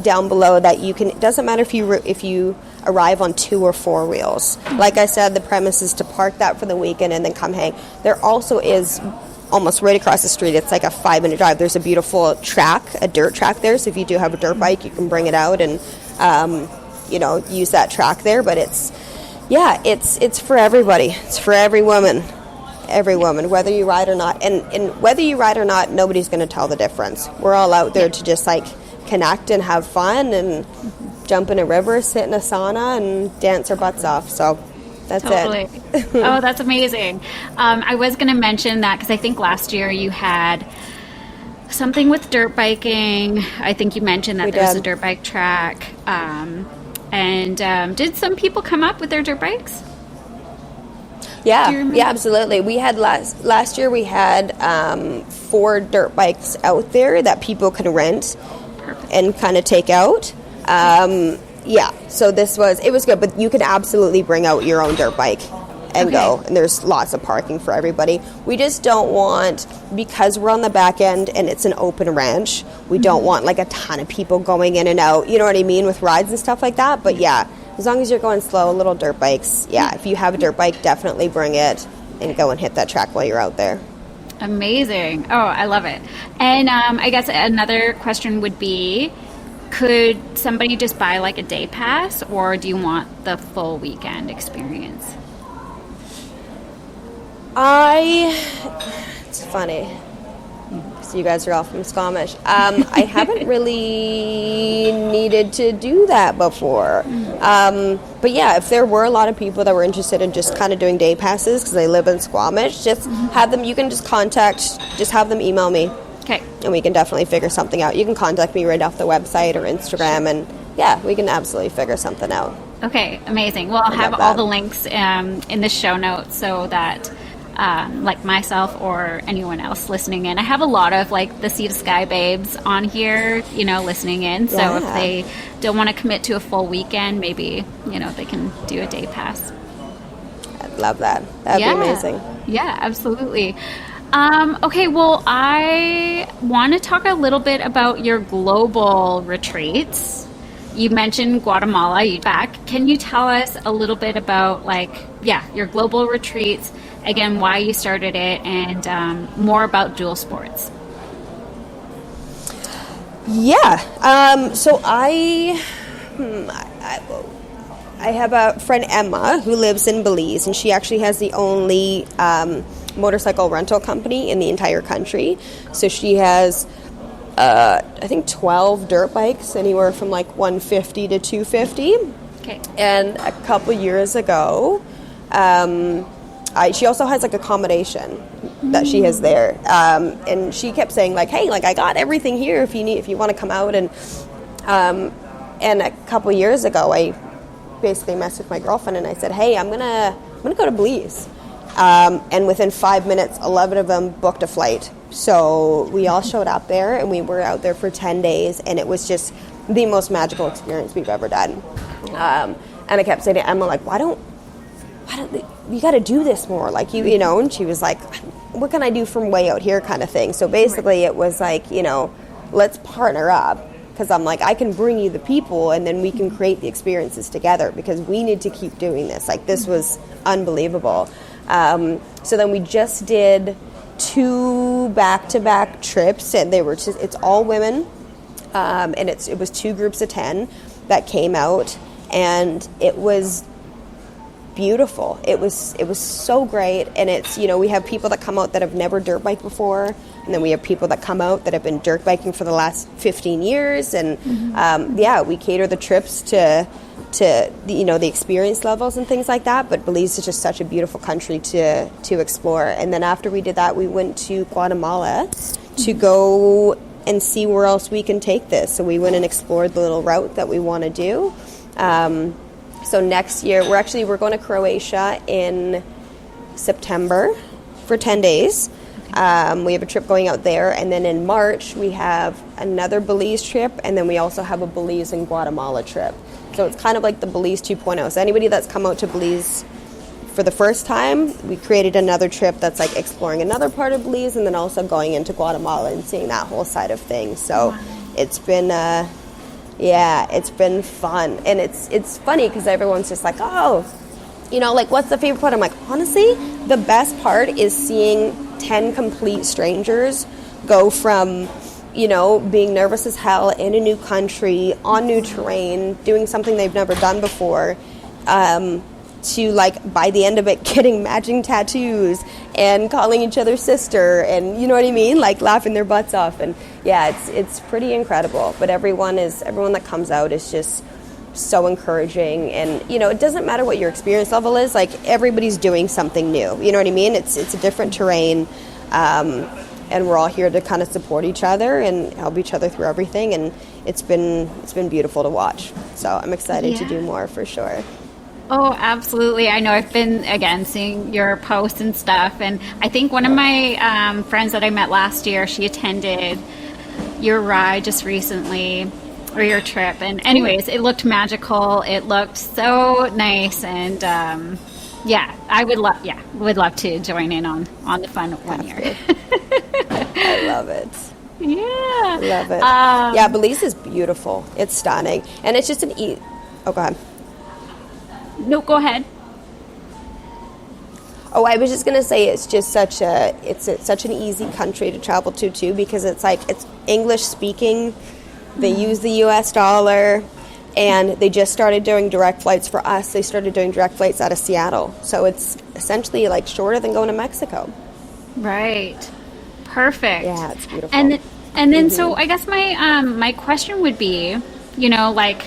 A: down below that you can. It doesn't matter if you arrive on 2 or 4 wheels. Like I said, the premise is to park that for the weekend and then come hang. There also is almost right across the street. It's like a 5-minute drive. There's a beautiful track, a dirt track there. So if you do have a dirt bike, you can bring it out and you know, use that track there. But it's for everybody. It's for every woman, whether you ride or not. And whether you ride or not, nobody's going to tell the difference. We're all out there to just like connect and have fun and jump in a river, sit in a sauna, and dance our butts off. So that's
B: totally.
A: it.
B: Oh, that's amazing. I was going to mention that because I think last year you had something with dirt biking. I think you mentioned that there was a dirt bike track. And did some people come up with their dirt bikes?
A: Yeah, absolutely. We had last year we had 4 dirt bikes out there that people can rent and kind of take out. So it was good, but you can absolutely bring out your own dirt bike and go, and there's lots of parking for everybody. We just don't want, because we're on the back end and it's an open ranch, we don't want like a ton of people going in and out, you know what I mean, with rides and stuff like that. But yeah, as long as you're going slow, little dirt bikes, if you have a dirt bike, definitely bring it and go and hit that track while you're out there.
B: Amazing. Oh, I love it. And I guess another question would be, could somebody just buy like a day pass, or do you want the full weekend experience?
A: It's funny, so you guys are all from Squamish. I haven't really needed to do that before. But yeah, if there were a lot of people that were interested in just kind of doing day passes because they live in Squamish, just have them, you can just have them email me.
B: Okay.
A: And we can definitely figure something out. You can contact me right off the website or Instagram, and yeah, we can absolutely figure something out.
B: Okay, amazing. Well, I'll have all the links in the show notes so that like myself or anyone else listening in. I have a lot of like the Sea to Sky babes on here, you know, listening in. So if they don't want to commit to a full weekend, maybe, you know, they can do a day pass.
A: I'd love that. That'd be amazing.
B: Yeah, absolutely. Okay, well, I want to talk a little bit about your global retreats. You mentioned Guatemala, you're back. Can you tell us a little bit about, your global retreats, again, why you started it, and more about dual sports?
A: Yeah. So I have a friend, Emma, who lives in Belize, and she actually has the only motorcycle rental company in the entire country. So she has I think 12 dirt bikes, anywhere from like 150 to 250.
B: Okay.
A: And a couple years ago, she also has like accommodation that she has there, and she kept saying like, hey, like I got everything here if you want to come out. And And a couple years ago, I basically messaged my girlfriend and I said, hey, I'm gonna go to Belize. And within 5 minutes, 11 of them booked a flight. So we all showed up there, and we were out there for 10 days, and it was just the most magical experience we've ever done. And I kept saying to Emma, like, why don't you got to do this more, like, you know? And she was like, what can I do from way out here, kind of thing. So basically, it was like, you know, let's partner up. Because I'm like, I can bring you the people, and then we can create the experiences together, because we need to keep doing this. Like, this was unbelievable. So then we just did 2 back-to-back trips, and they were just, it's all women, and it was 2 groups of 10 that came out, and it was beautiful. It was so great. And it's, you know, we have people that come out that have never dirt biked before, and then we have people that come out that have been dirt biking for the last 15 years, and we cater the trips to you know, the experience levels and things like that. But Belize is just such a beautiful country to explore. And then after we did that, we went to Guatemala to go and see where else we can take this. So we went and explored the little route that we want to do. So next year, we're going to Croatia in September for 10 days. We have a trip going out there, and then in March we have another Belize trip, and then we also have a Belize and Guatemala trip. So it's kind of like the Belize 2.0. So anybody that's come out to Belize for the first time, we created another trip that's like exploring another part of Belize, and then also going into Guatemala and seeing that whole side of things. So it's been it's been fun. And it's funny because everyone's just like, oh, you know, like, what's the favorite part? I'm like, honestly, the best part is seeing 10 complete strangers go from, you know, being nervous as hell in a new country, on new terrain, doing something they've never done before, to, like, by the end of it, getting matching tattoos and calling each other sister, and, you know what I mean? Like, laughing their butts off. And yeah, it's pretty incredible. But everyone that comes out is just so encouraging. And, you know, it doesn't matter what your experience level is. Like, everybody's doing something new. You know what I mean? It's a different terrain. And we're all here to kind of support each other and help each other through everything. And it's been beautiful to watch. So I'm excited to do more for sure.
B: Oh, absolutely. I know I've been, again, seeing your posts and stuff. And I think one of my friends that I met last year, she attended your ride just recently, or your trip. And anyways, it looked magical. It looked so nice. And I would love to join in on the fun one year.
A: I love it.
B: Yeah.
A: I love it. Belize is beautiful. It's stunning. And it's just oh, go ahead.
B: No, go ahead.
A: Oh, I was just going to say it's just such an easy country to travel to, too, because it's English speaking. They use the U.S. dollar, and they just started doing direct flights for us. They started doing direct flights out of Seattle. So it's essentially like shorter than going to Mexico.
B: Right. Perfect.
A: Yeah, it's beautiful.
B: And then so I guess my question would be, you know, like,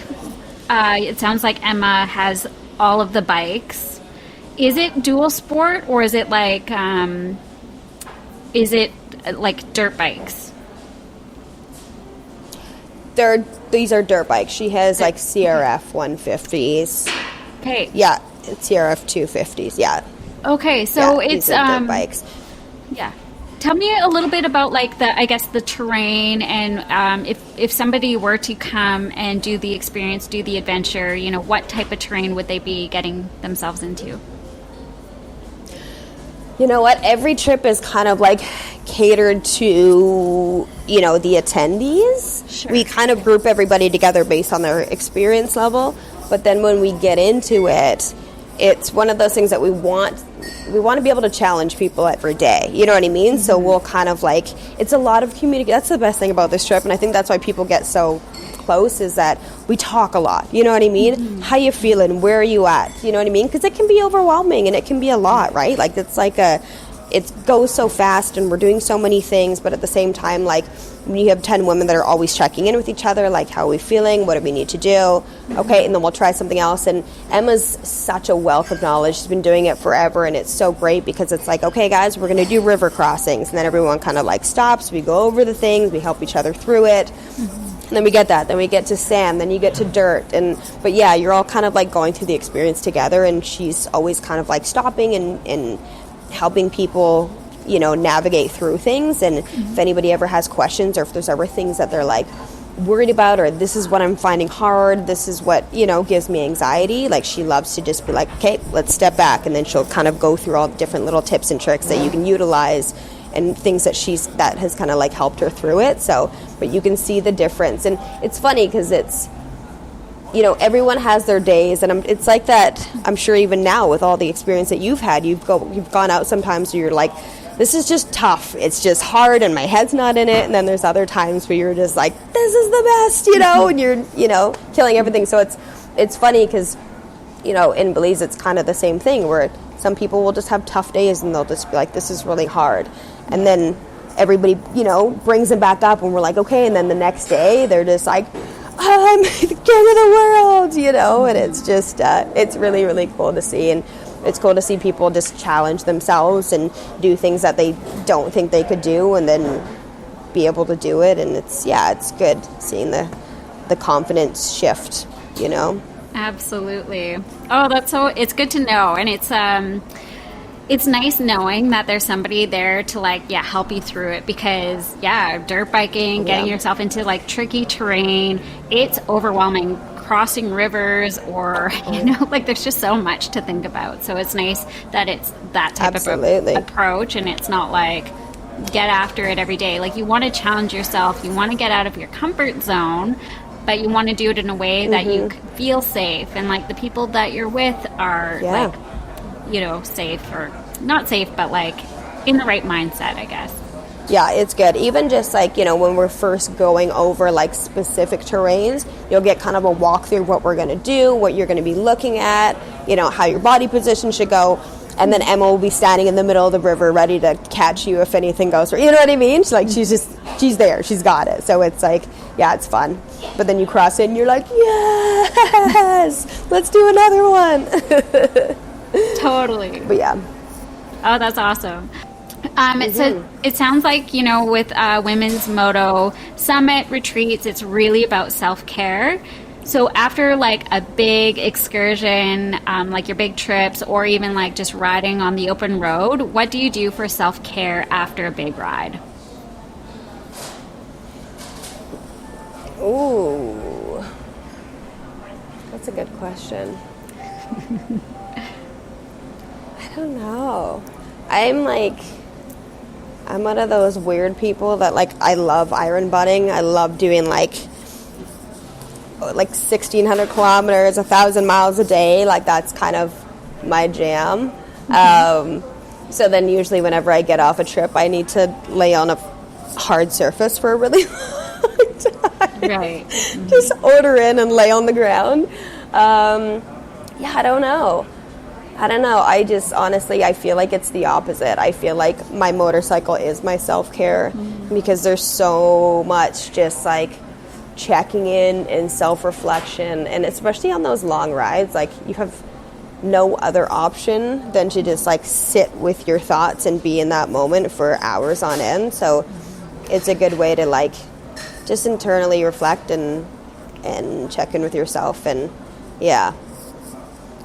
B: it sounds like Emma has all of the bikes. Is it dual sport, or is it like dirt bikes? These are dirt bikes. She has like CRF 150s. Okay. Yeah, CRF 250s. Yeah. Okay, so it's
A: dirt bikes.
B: Yeah. Tell me a little bit about like the terrain, and if somebody were to come and do the experience, do the adventure, you know, what type of terrain would they be getting themselves into?
A: You know what? Every trip is kind of like catered to, you know, the attendees. Sure. We kind of group everybody together based on their experience level, but then when we get into it, it's one of those things that we want to be able to challenge people every day. You know what I mean? Mm-hmm. So we'll kind of like, it's a lot of communication. That's the best thing about this trip, and I think that's why people get so close, is that we talk a lot. You know what I mean? Mm-hmm. How you feeling? Where are you at? You know what I mean? Because it can be overwhelming, and it can be a lot, right? Like, it's like it goes so fast, and we're doing so many things, but at the same time, like, when you have 10 women that are always checking in with each other, like, how are we feeling? What do we need to do? Okay, and then we'll try something else. And Emma's such a wealth of knowledge. She's been doing it forever, and it's so great because it's like, okay, guys, we're going to do river crossings. And then everyone kind of, like, stops. We go over the things. We help each other through it. Mm-hmm. And then we get that. Then we get to sand. Then you get to dirt. But yeah, you're all kind of like going through the experience together. And she's always kind of like stopping and helping people, you know, navigate through things. And if anybody ever has questions, or if there's ever things that they're like worried about, or this is what I'm finding hard, this is what, you know, gives me anxiety, like she loves to just be like, okay, let's step back. And then she'll kind of go through all the different little tips and tricks that you can utilize, and things that that has kind of like helped her through it. So, but you can see the difference. And it's funny because it's, you know, everyone has their days, and it's like that. I'm sure even now with all the experience that you've had, you've gone out sometimes where you're like, this is just tough, it's just hard, and my head's not in it. And then there's other times where you're just like, this is the best, you know, and you're, you know, killing everything. So it's funny because, you know, in Belize it's kind of the same thing, where some people will just have tough days and they'll just be like, this is really hard. And then everybody, you know, brings them back up, and we're like, okay. And then the next day they're just like, I'm the king of the world, you know. And it's just, it's really, really cool to see. And it's cool to see people just challenge themselves and do things that they don't think they could do, and then be able to do it. And it's good seeing the confidence shift, you know.
B: Absolutely. Oh, it's good to know. And it's nice knowing that there's somebody there to like, help you through it, because dirt biking, getting yourself into like tricky terrain, it's overwhelming. Crossing rivers, or you know, like there's just so much to think about. So it's nice that it's that type of approach, and it's not like get after it every day. Like you want to challenge yourself, you want to get out of your comfort zone, but you want to do it in a way that you feel safe, and like the people that you're with are like, you know, safe, or not safe, but like in the right mindset, I guess.
A: Yeah, it's good. Even just like, you know, when we're first going over like specific terrains, you'll get kind of a walkthrough of what we're going to do, what you're going to be looking at, you know, how your body position should go. And then Emma will be standing in the middle of the river ready to catch you if anything goes wrong. You know what I mean? She's there. She's got it. So it's like, it's fun. But then you cross it and you're like, yes, let's do another one.
B: Totally.
A: But yeah.
B: Oh, that's awesome. It sounds like, you know, with Women's Moto Summit retreats, it's really about self-care. So after like a big excursion, like your big trips, or even like just riding on the open road, what do you do for self-care after a big ride?
A: Ooh, that's a good question. I don't know. I'm one of those weird people that, like, I love iron butting. I love doing, like 1,600 kilometers, 1,000 miles a day. Like, that's kind of my jam. So then usually whenever I get off a trip, I need to lay on a hard surface for a really long time.
B: Right.
A: Just order in and lay on the ground. I don't know. I just, honestly, I feel like it's the opposite. I feel like my motorcycle is my self-care, because there's so much just like checking in and self-reflection. And especially on those long rides, like you have no other option than to just like sit with your thoughts and be in that moment for hours on end. So it's a good way to like just internally reflect and check in with yourself. And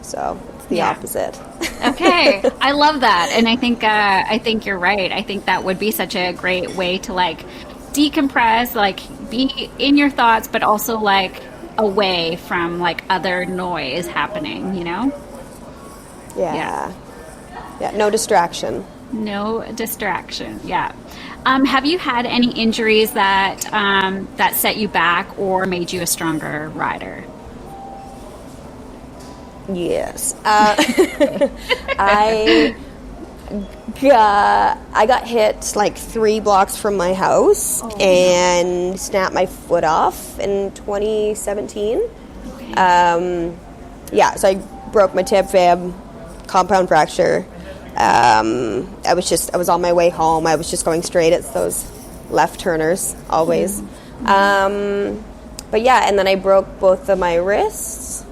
A: so the opposite.
B: Okay, I love that, and I think you're right. I think that would be such a great way to like decompress, like be in your thoughts, but also like away from like other noise happening. You know? Yeah. No distraction. Yeah. Have you had any injuries that that set you back or made you a stronger rider?
A: Yes. I got hit like 3 blocks from my house and snapped my foot off in 2017. Okay. So I broke my tib fib, compound fracture. I was on my way home. I was just going straight. It's those left turners always. And then I broke both of my wrists.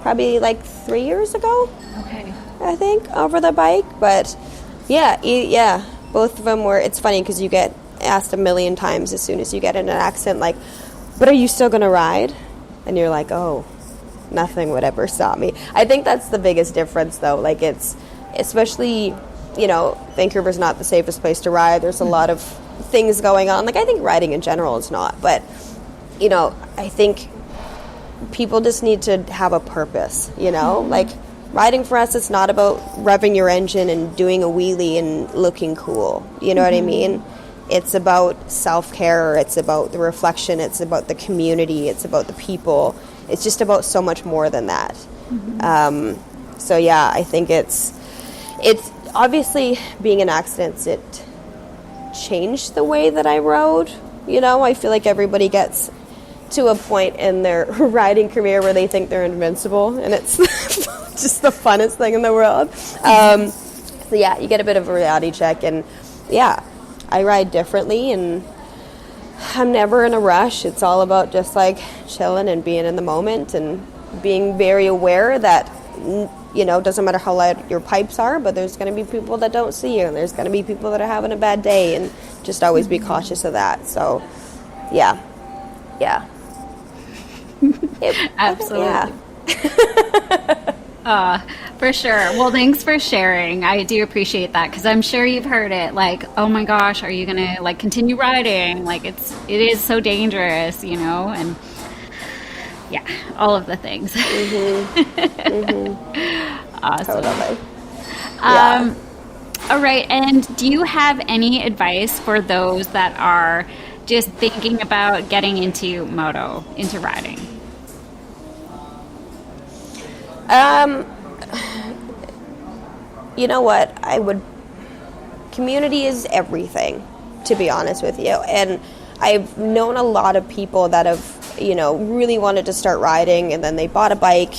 A: Probably like 3 years ago. Okay. I think over the bike, but both of them were. It's funny because you get asked a million times as soon as you get in an accident, like, but are you still going to ride? And you're like, oh, nothing would ever stop me. I think that's the biggest difference, though. Like, it's, especially, you know, Vancouver's not the safest place to ride. There's a lot of things going on. Like, I think riding in general is not. But, you know, I think people just need to have a purpose, you know? Like, riding for us, it's not about revving your engine and doing a wheelie and looking cool. You know what I mean? It's about self-care. It's about the reflection. It's about the community. It's about the people. It's just about so much more than that. So, yeah, I think it's obviously, being in accidents, it changed the way that I rode. You know, I feel like everybody gets to a point in their riding career where they think they're invincible, and it's just the funnest thing in the world. So yeah, you get a bit of a reality check, and yeah, I ride differently, and I'm never in a rush. It's all about just like chilling and being in the moment and being very aware that, you know, it doesn't matter how loud your pipes are, but there's going to be people that don't see you, and there's going to be people that are having a bad day, and just always be cautious of that. So yeah.
B: Absolutely. For sure. Well, thanks for sharing. I do appreciate that, because I'm sure you've heard it, like, oh my gosh, are you gonna like continue riding? Like, it is so dangerous, you know, and yeah, all of the things. Awesome.
A: Totally.
B: All right, and do you have any advice for those that are just thinking about getting into riding?
A: You know what? Community is everything, to be honest with you. And I've known a lot of people that have, you know, really wanted to start riding, and then they bought a bike,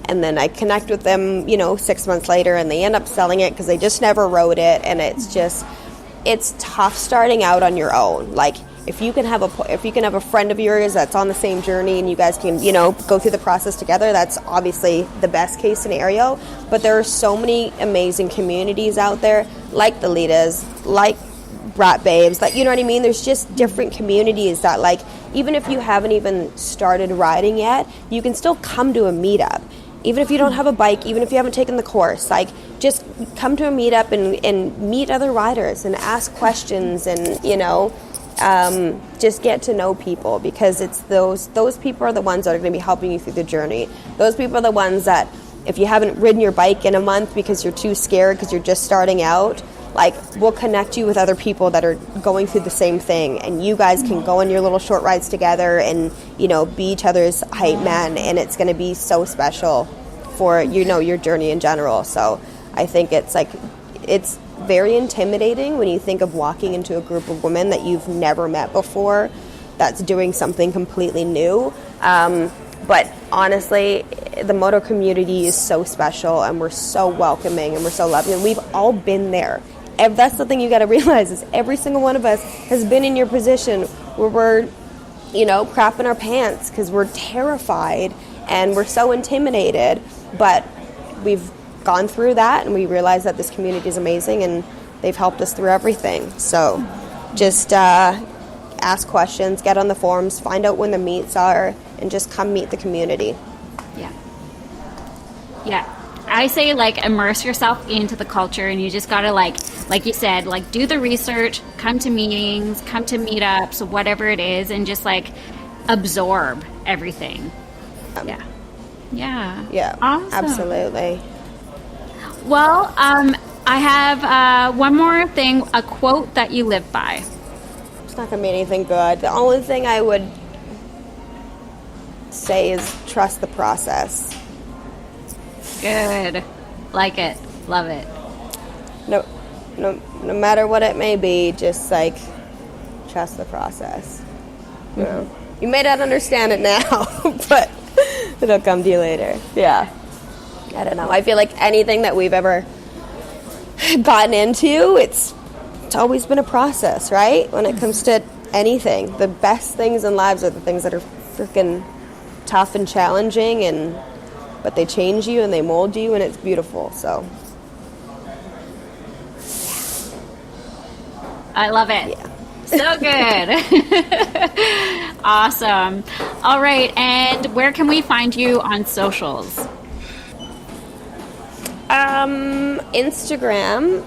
A: and then I connect with them, you know, 6 months later, and they end up selling it because they just never rode it. And it's tough starting out on your own. Like, if you can have a friend of yours that's on the same journey, and you guys can, you know, go through the process together, that's obviously the best case scenario. But there are so many amazing communities out there, like the Litas, like Brat Babes, like, you know what I mean? There's just different communities that, like, even if you haven't even started riding yet, you can still come to a meetup. Even if you don't have a bike, even if you haven't taken the course, like, just come to a meetup and meet other riders and ask questions, and, you know, just get to know people, because it's those people are the ones that are going to be helping you through the journey. Those people are the ones that, if you haven't ridden your bike in a month because you're too scared because you're just starting out, like, we'll connect you with other people that are going through the same thing, and you guys can go on your little short rides together and, you know, be each other's hype man, and it's going to be so special for, you know, your journey in general. So I think it's very intimidating when you think of walking into a group of women that you've never met before that's doing something completely new. But honestly, the moto community is so special, and we're so welcoming, and we're so loving, and we've all been there. And that's the thing you got to realize, is every single one of us has been in your position where we're, you know, crapping our pants because we're terrified and we're so intimidated. But we've gone through that, and we realize that this community is amazing, and they've helped us through everything. So just ask questions, get on the forums, find out when the meets are, and just come meet the community.
B: Yeah. I say, like, immerse yourself into the culture, and you just gotta, like you said, like, do the research, come to meetings, come to meetups, whatever it is, and just, like, absorb everything.
A: Yeah.
B: Awesome.
A: Absolutely.
B: Well, I have one more thing, a quote that you live by.
A: It's not going to be anything good. The only thing I would say is trust the process.
B: Good. Like it. Love it.
A: No matter what it may be, just, like, trust the process. You know? You may not understand it now, but it'll come to you later. Yeah. I don't know. I feel like anything that we've ever gotten into, it's always been a process, right? When it comes to anything, the best things in lives are the things that are freaking tough and challenging, but they change you and they mold you, and it's beautiful. So
B: I love it.
A: Yeah.
B: So good. Awesome. All right. And where can we find you on socials?
A: Instagram,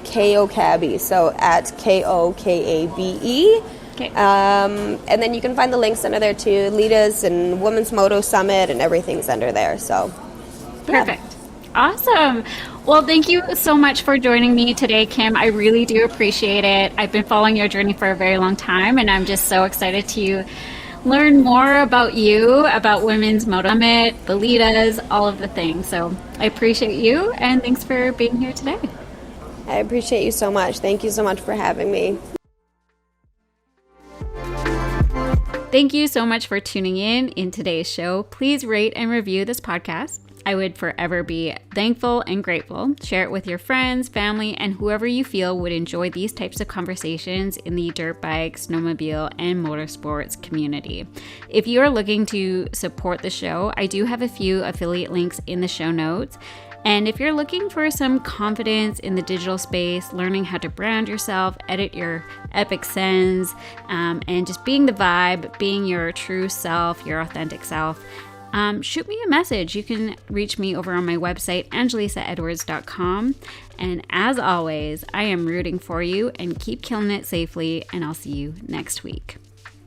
A: K Okabe, so at KOKABE.
B: Okay.
A: And then you can find the links under there too. Litas and Women's Moto Summit and everything's under there. So, yeah.
B: Perfect. Awesome. Well, thank you so much for joining me today, Kim. I really do appreciate it. I've been following your journey for a very long time, and I'm just so excited to learn more about you, about Women's Moto Summit, the Litas, all of the things. So I appreciate you, and thanks for being here today.
A: I appreciate you so much. Thank you so much for having me.
B: Thank you so much for tuning in today's show. Please rate and review this podcast. I would forever be thankful and grateful. Share it with your friends, family, and whoever you feel would enjoy these types of conversations in the dirt bike, snowmobile, and motorsports community. If you are looking to support the show, I do have a few affiliate links in the show notes. And if you're looking for some confidence in the digital space, learning how to brand yourself, edit your epic sends, and just being the vibe, being your true self, your authentic self, shoot me a message. You can reach me over on my website, angelisaedwards.com. And as always, I am rooting for you, and keep killing it safely, and I'll see you next week.